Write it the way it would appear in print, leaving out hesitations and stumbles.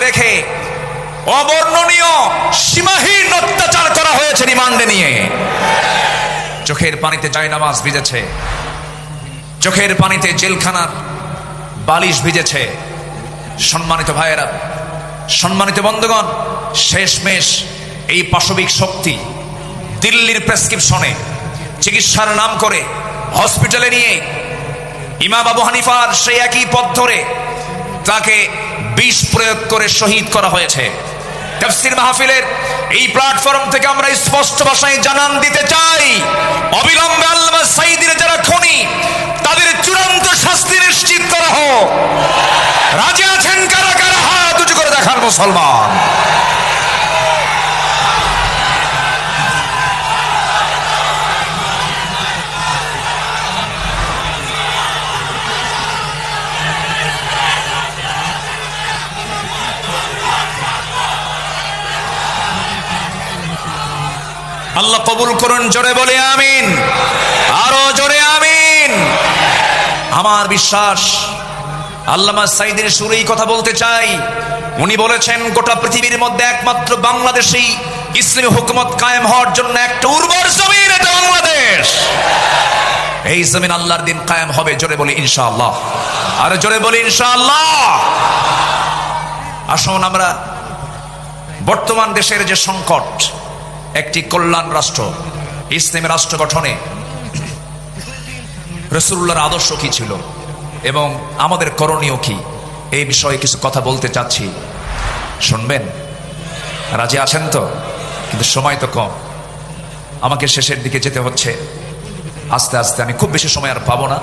রেখে অবর্ণনীয় সীমাহীন অত্যাচার করা হয়েছে রিমান্ডে নিয়ে। চোখের পানিতে জায়নামাজ ভিজেছে, চোখের পানিতে জেলখানার বালিশ ভিজেছে। সম্মানিত ভাইয়েরা, সম্মানিত বন্ধুগণ, শেষমেশ এই পাশবিক শক্তি দিল্লির প্রেসক্রিপশনে চিকিৎসার নাম করে হসপিটালে নিয়ে ইমাম আবু হানিফার সেই একই পথ ধরে তাকে বিষ প্রয়োগ করে শহীদ করা হয়েছে। তাফসীর মাহফিলের এই প্ল্যাটফর্ম থেকে আমরা স্পষ্ট ভাষায় জানান দিতে চাই, অবিলম্বে আল্লামা সাঈদীর যারা খুনি তাদের চূড়ান্ত শাস্তি নিশ্চিত করা হোক। রাজি আছেন কারা কারা? হাত উঁচু করে দেখান মুসলমান। আল্লাহ কবুল করুন, জোরে বলে আমিন, আরো জোরে আমিন। আমার বিশ্বাস আল্লামা সাঈদীর সুরেই কথা বলতে চাই। উনি বলেছেন গোটা পৃথিবীর মধ্যে একমাত্র বাংলাদেশেই ইসলামী হুকুমত কায়েম হওয়ার জন্য একটা উর্বর জমিন, এটা বাংলাদেশ। এই জমিন আল্লাহর দিন কায়েম হবে, জোরে বলি ইনশাআল্লাহ, আর জোরে বলি ইনশাআল্লাহ। আসুন আমরা বর্তমান দেশের যে সংকট, একটি কল্যাণ রাষ্ট্র, ইসলামী রাষ্ট্র গঠনে রাসূলুল্লাহর আদর্শ কি ছিল এবং আমাদের করণীয় কি, এই বিষয়ে কিছু কথা বলতে চাচ্ছি। শুনবেন? রাজি আছেন তো? কিন্তু সময় তো কম, আমাকে শেষের দিকে যেতে হচ্ছে। আস্তে আস্তে আমি খুব বেশি সময় আর পাবো না।